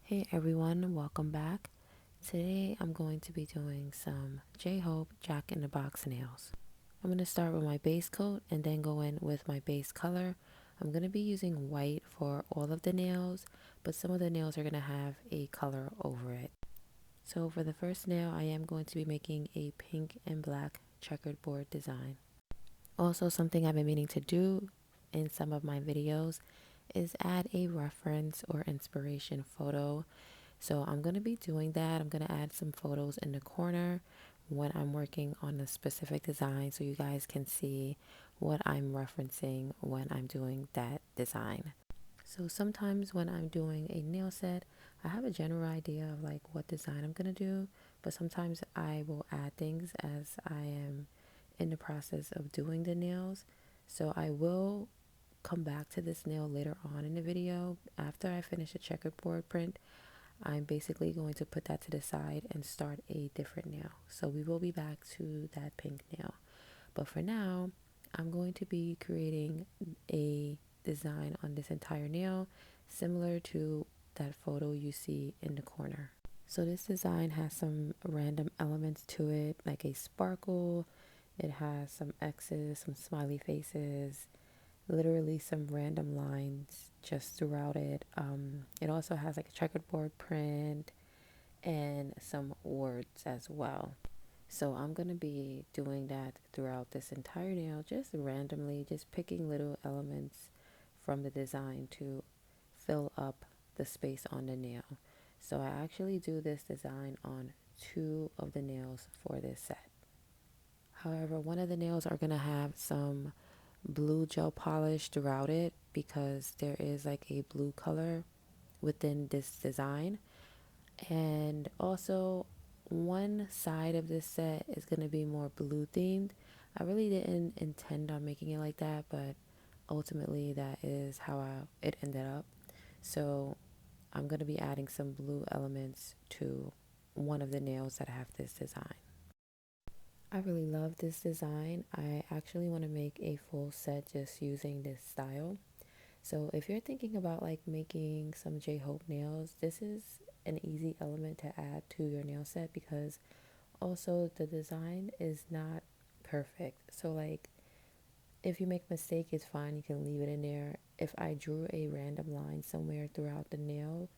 Hey everyone, welcome back. Today I'm going to be doing some J-Hope Jack in the Box nails. I'm going to start with my base coat and then go in with my base color. I'm going to be using white for all of the nails, but some of the nails are going to have a color over it. So for the first nail, I am going to be making a pink and black checkered board design. Also, something I've been meaning to do in some of my videos is add a reference or inspiration photo. So I'm going to be doing that. I'm going to add some photos in the corner when I'm working on a specific design so you guys can see what I'm referencing when I'm doing that design. So sometimes when I'm doing a nail set, I have a general idea of like what design I'm going to do, but sometimes I will add things as I am in the process of doing the nails. So I will come back to this nail later on in the video after I finish the checkerboard print. I'm basically going to put that to the side and start a different nail. So we will be back to that pink nail. But for now, I'm going to be creating a design on this entire nail similar to that photo you see in the corner. So this design has some random elements to it, like a sparkle. It has some X's, some smiley faces, literally some random lines just throughout it. It also has like a checkerboard print and some words as well. So I'm going to be doing that throughout this entire nail, just randomly, just picking little elements from the design to fill up the space on the nail. So I actually do this design on two of the nails for this set. However, one of the nails are going to have some blue gel polish throughout it because there is like a blue color within this design. And also, one side of this set is going to be more blue themed. I really didn't intend on making it like that, but ultimately that is how it ended up. So I'm going to be adding some blue elements to one of the nails that have this design. I really love this design. I actually want to make a full set just using this style. So if you're thinking about like making some J-Hope nails, this is an easy element to add to your nail set because also the design is not perfect. So like if you make a mistake, it's fine. You can leave it in there. If I drew a random line somewhere throughout the nail,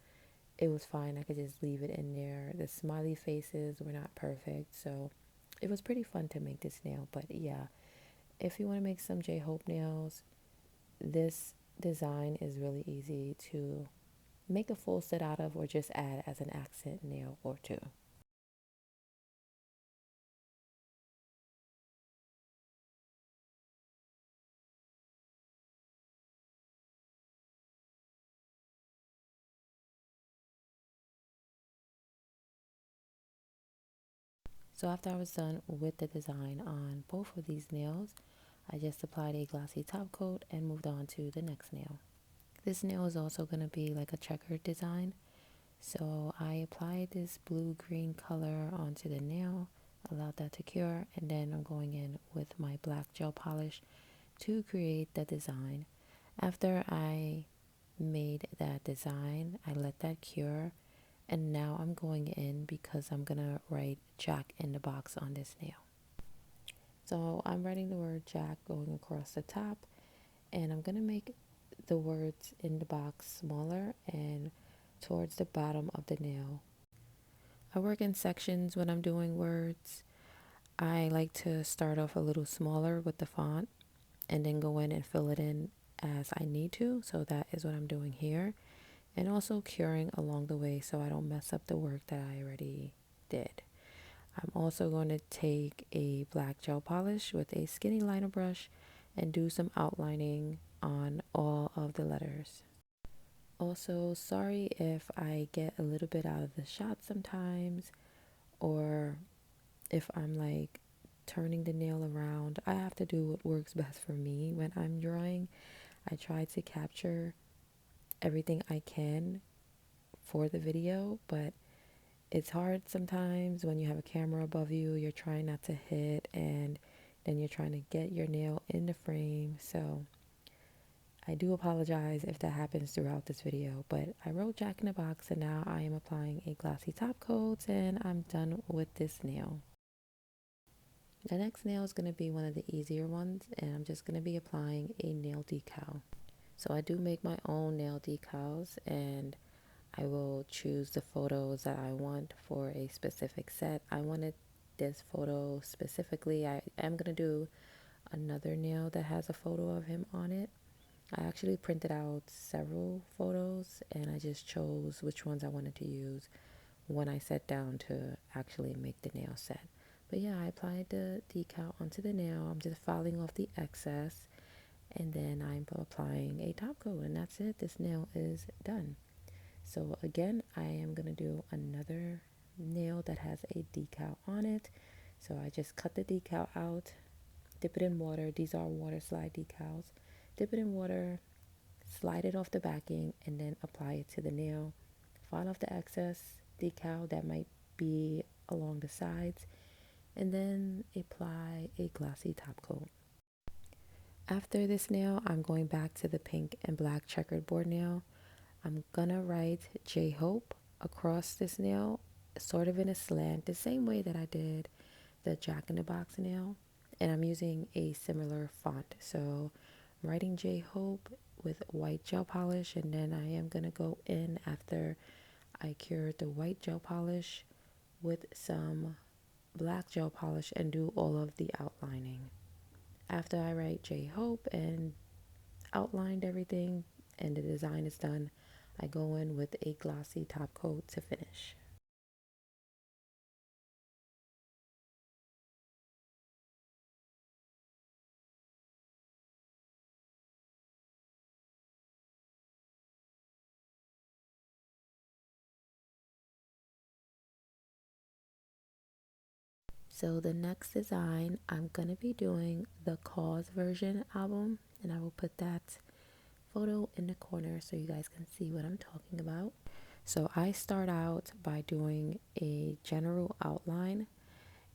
it was fine. I could just leave it in there. The smiley faces were not perfect. So it was pretty fun to make this nail. But yeah, if you want to make some J-Hope nails, this design is really easy to make a full set out of or just add as an accent nail or two. So after I was done with the design on both of these nails, I just applied a glossy top coat and moved on to the next nail. This nail is also going to be like a checkered design. So I applied this blue-green color onto the nail, allowed that to cure, and then I'm going in with my black gel polish to create the design. After I made that design, I let that cure, and now I'm going in because I'm gonna write Jack in the Box on this nail. So I'm writing the word Jack going across the top, and I'm gonna make the words in the box smaller and towards the bottom of the nail. I work in sections when I'm doing words. I like to start off a little smaller with the font and then go in and fill it in as I need to. So that is what I'm doing here. And also curing along the way so I don't mess up the work that I already did. I'm also going to take a black gel polish with a skinny liner brush and do some outlining on all of the letters. Also, sorry if I get a little bit out of the shot sometimes, or if I'm like turning the nail around. I have to do what works best for me when I'm drawing. I try to capture everything I can for the video, but it's hard sometimes when you have a camera above you. You're trying not to hit, and then you're trying to get your nail in the frame. So I do apologize if that happens throughout this video, but I wrote Jack in the Box and now I am applying a glossy top coat and I'm done with this nail. The next nail is going to be one of the easier ones and I'm just going to be applying a nail decal. So I do make my own nail decals and I will choose the photos that I want for a specific set. I wanted this photo specifically. I am going to do another nail that has a photo of him on it. I actually printed out several photos and I just chose which ones I wanted to use when I sat down to actually make the nail set. But yeah, I applied the decal onto the nail. I'm just filing off the excess and then I'm applying a top coat and that's it. This nail is done. So again, I am going to do another nail that has a decal on it. So I just cut the decal out, dip it in water. These are water slide decals. Dip it in water, slide it off the backing, and then apply it to the nail. File off the excess decal that might be along the sides, and then apply a glossy top coat. After this nail, I'm going back to the pink and black checkered board nail. I'm gonna write J Hope across this nail, sort of in a slant, the same way that I did the Jack in the Box nail. And I'm using a similar font. So I'm writing J Hope with white gel polish, and then I am gonna go in after I cured the white gel polish with some black gel polish and do all of the outlining. After I write J Hope and outlined everything and the design is done, I go in with a glossy top coat to finish. So the next design, I'm going to be doing the Cause version album and I will put that photo in the corner so you guys can see what I'm talking about. So I start out by doing a general outline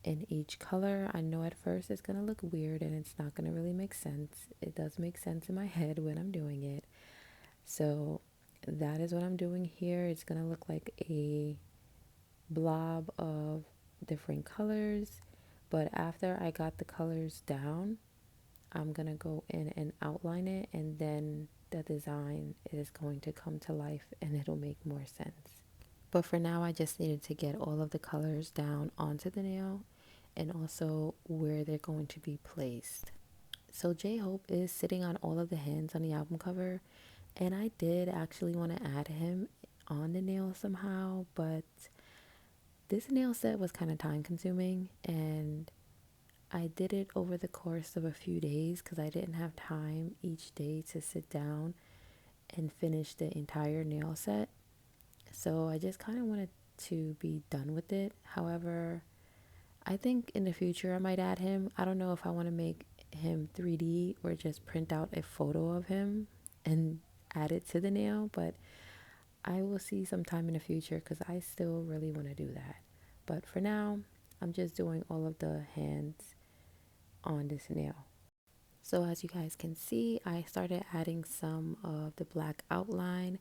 in each color. I know at first it's going to look weird and it's not going to really make sense. It does make sense in my head when I'm doing it. So that is what I'm doing here. It's going to look like a blob of different colors. But after I got the colors down, I'm going to go in and outline it, and then the design is going to come to life and it'll make more sense. But for now, I just needed to get all of the colors down onto the nail and also where they're going to be placed. So J-Hope is sitting on all of the hands on the album cover, and I did actually want to add him on the nail somehow, but this nail set was kind of time consuming and I did it over the course of a few days because I didn't have time each day to sit down and finish the entire nail set. So I just kind of wanted to be done with it. However, I think in the future I might add him. I don't know if I want to make him 3D or just print out a photo of him and add it to the nail, but I will see sometime in the future because I still really want to do that. But for now, I'm just doing all of the hands on this nail. So as you guys can see, I started adding some of the black outline.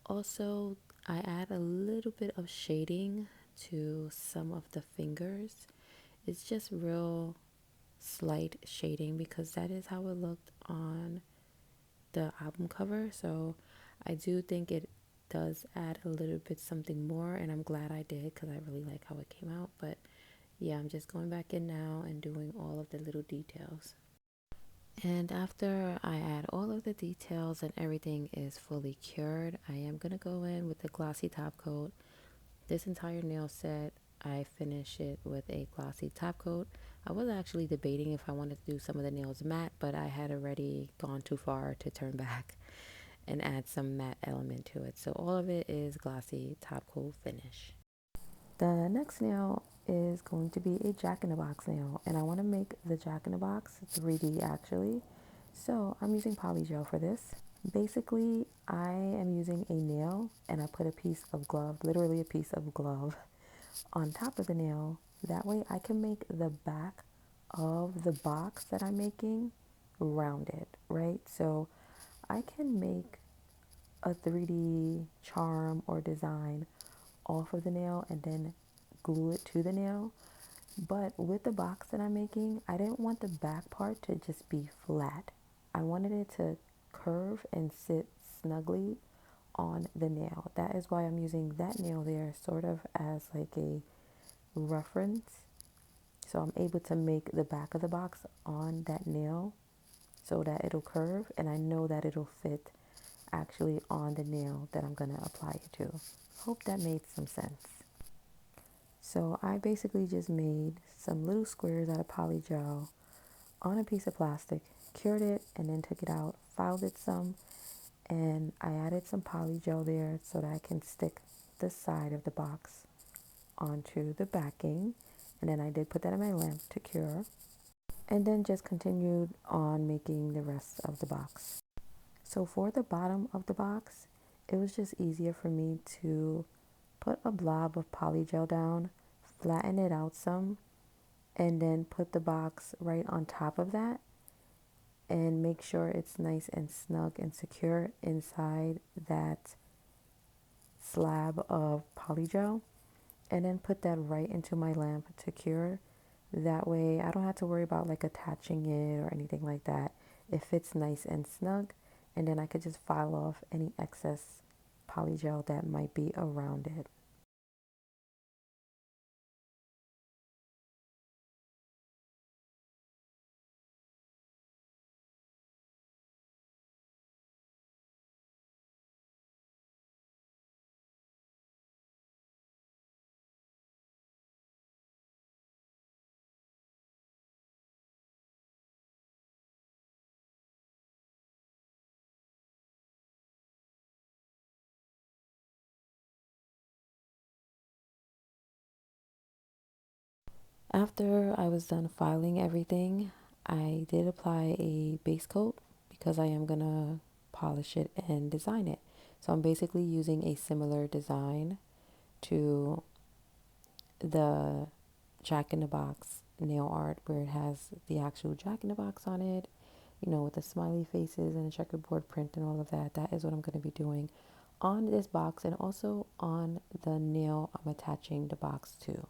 Also, I add a little bit of shading to some of the fingers. It's just real slight shading because that is how it looked on the album cover. So I do think it does add a little bit something more, and I'm glad I did because I really like how it came out. But yeah, I'm just going back in now and doing all of the little details. And after I add all of the details and everything is fully cured, I am going to go in with the glossy top coat. This entire nail set, I finish it with a glossy top coat. I was actually debating if I wanted to do some of the nails matte, but I had already gone too far to turn back and add some matte element to it. So all of it is glossy top coat finish. The next nail is going to be a Jack in the Box nail, and I want to make the Jack in the Box 3D actually. So I'm using poly gel for this. Basically, I am using a nail and I put a piece of glove, literally a piece of glove, on top of the nail. That way I can make the back of the box that I'm making rounded, right? So I can make a 3D charm or design off of the nail and then glue it to the nail. But with the box that I'm making, I didn't want the back part to just be flat. I wanted it to curve and sit snugly on the nail. That is why I'm using that nail there sort of as like a reference. So I'm able to make the back of the box on that nail so that it'll curve, and I know that it'll fit actually on the nail that I'm going to apply it to. Hope that made some sense. So I basically just made some little squares out of poly gel on a piece of plastic, cured it, and then took it out, filed it some, and I added some poly gel there so that I can stick the side of the box onto the backing. And then I did put that in my lamp to cure, and then just continued on making the rest of the box. So for the bottom of the box, it was just easier for me to put a blob of poly gel down, flatten it out some, and then put the box right on top of that and make sure it's nice and snug and secure inside that slab of poly gel, and then put that right into my lamp to cure. That way I don't have to worry about like attaching it or anything like that. It fits nice and snug, and then I could just file off any excess poly gel that might be around it. After I was done filing everything, I did apply a base coat because I am gonna polish it and design it. So I'm basically using a similar design to the Jack in the Box nail art where it has the actual Jack in the Box on it, with the smiley faces and the checkerboard print and all of that. That is what I'm going to be doing on this box and also on the nail I'm attaching the box to.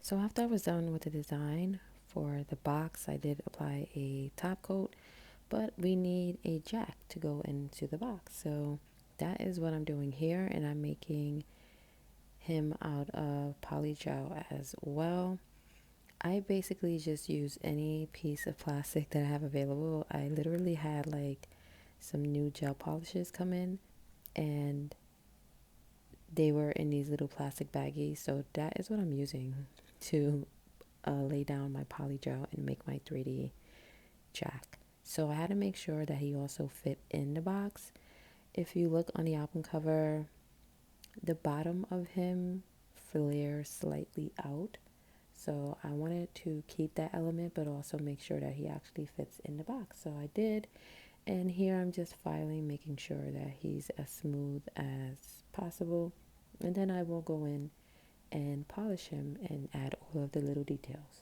So after I was done with the design for the box, I did apply a top coat, but we need a jack to go into the box. So that is what I'm doing here, and I'm making him out of poly gel as well. I basically just use any piece of plastic that I have available. I literally had like some new gel polishes come in, and they were in these little plastic baggies. So that is what I'm using to lay down my poly gel and make my 3D jack. So I had to make sure that he also fit in the box. If you look on the album cover, the bottom of him flares slightly out. So I wanted to keep that element, but also make sure that he actually fits in the box. So I did. And here I'm just filing, making sure that he's as smooth as possible. And then I will go in and polish him and add all of the little details.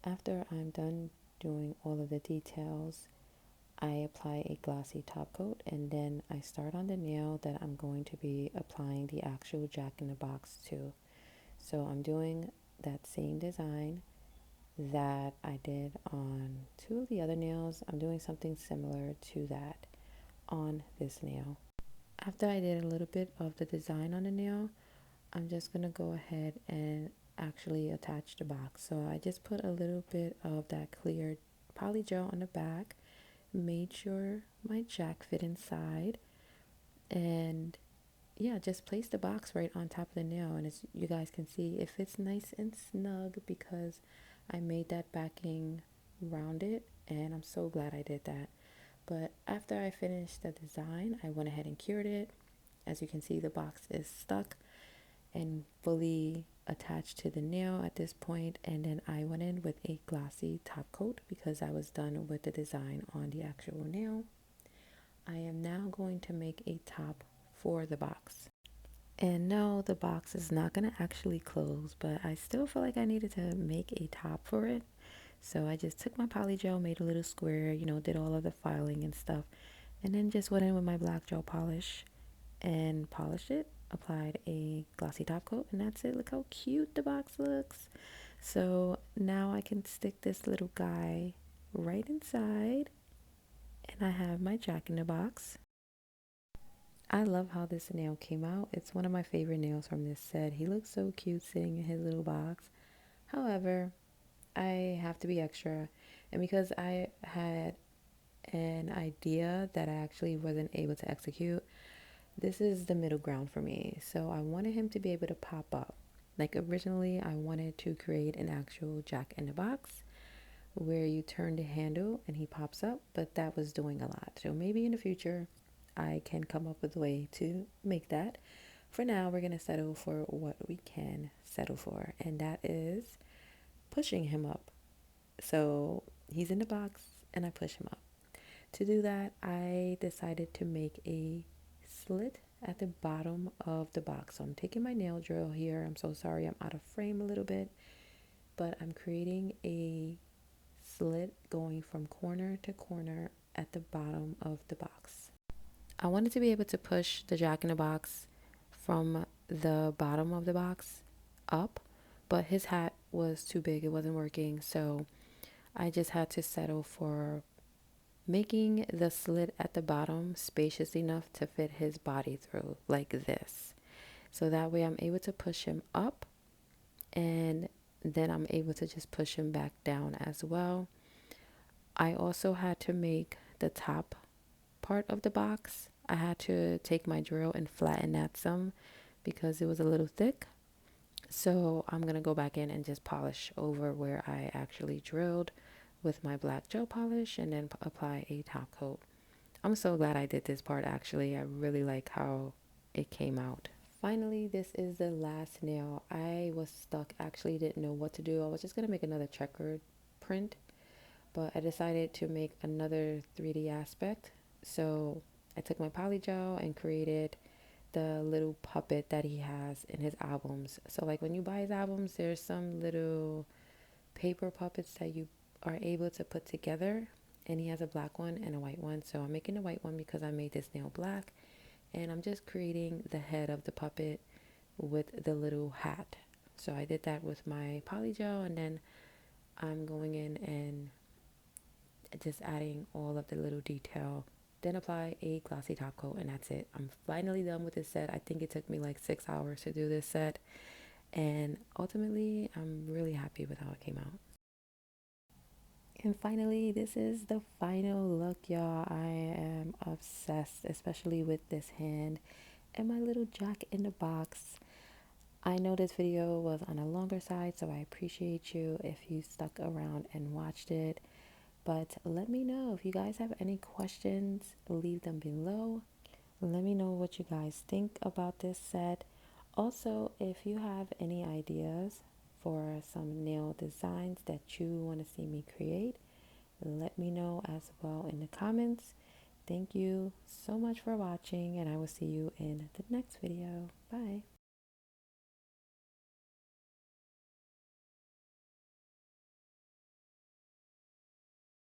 After I'm done doing all of the details, I apply a glossy top coat and then I start on the nail that I'm going to be applying the actual Jack in the Box to. So I'm doing that same design that I did on two of the other nails. I'm doing something similar to that on this nail. After I did a little bit of the design on the nail, I'm just going to go ahead and actually attach the box. So I just put a little bit of that clear poly gel on the back, made sure my jack fit inside, and yeah, just place the box right on top of the nail. And as you guys can see, it fits nice and snug because I made that backing rounded, and I'm so glad I did that. But after I finished the design, I went ahead and cured it. As you can see, the box is stuck and fully attached to the nail at this point, and then I went in with a glossy top coat because I was done with the design on the actual nail. I am now going to make a top for the box. And no, the box is not going to actually close, but I still feel like I needed to make a top for it. So I just took my poly gel, made a little square, did all of the filing and stuff, and then just went in with my black gel polish and polished it, applied a glossy top coat, and that's it. Look how cute the box looks. So now I can stick this little guy right inside, and I have my Jack in the Box. I love how this nail came out. It's one of my favorite nails from this set. He looks so cute sitting in his little box. However, I have to be extra, and because I had an idea that I actually wasn't able to execute, this is the middle ground for me. So I wanted him to be able to pop up. Like originally, I wanted to create an actual Jack in the Box where you turn the handle and he pops up, but that was doing a lot. So maybe in the future, I can come up with a way to make that. For now, we're going to settle for what we can settle for, and that is pushing him up. So he's in the box and I push him up. To do that, I decided to make a slit at the bottom of the box. So I'm taking my nail drill here. I'm so sorry, I'm out of frame a little bit, but I'm creating a slit going from corner to corner at the bottom of the box. I wanted to be able to push the Jack in the Box from the bottom of the box up, but his hat was too big, it wasn't working. So I just had to settle for making the slit at the bottom spacious enough to fit his body through, like this. So that way I'm able to push him up, and then I'm able to just push him back down as well. I also had to make the top part of the box. I had to take my drill and flatten that some because it was a little thick. So I'm going to go back in and just polish over where I actually drilled with my black gel polish and then apply a top coat. I'm so glad I did this part actually. I really like how it came out. Finally, this is the last nail. I was stuck, actually didn't know what to do. I was just going to make another checkered print, but I decided to make another 3D aspect. So I took my poly gel and created the little puppet that he has in his albums. So like when you buy his albums, there's some little paper puppets that you are able to put together, and he has a black one and a white one. So I'm making the white one because I made this nail black, and I'm just creating the head of the puppet with the little hat. So I did that with my poly gel, and then I'm going in and just adding all of the little detail, then apply a glossy top coat, and that's it. I'm finally done with this set. I think it took me like 6 hours to do this set, and ultimately I'm really happy with how it came out. And finally, this is the final look, y'all. I am obsessed, especially with this hand and my little Jack in the Box. I know this video was on a longer side, so I appreciate you if you stuck around and watched it. But let me know if you guys have any questions, leave them below. Let me know what you guys think about this set. Also, if you have any ideas for some nail designs that you want to see me create, let me know as well in the comments. Thank you so much for watching, and I will see you in the next video. Bye.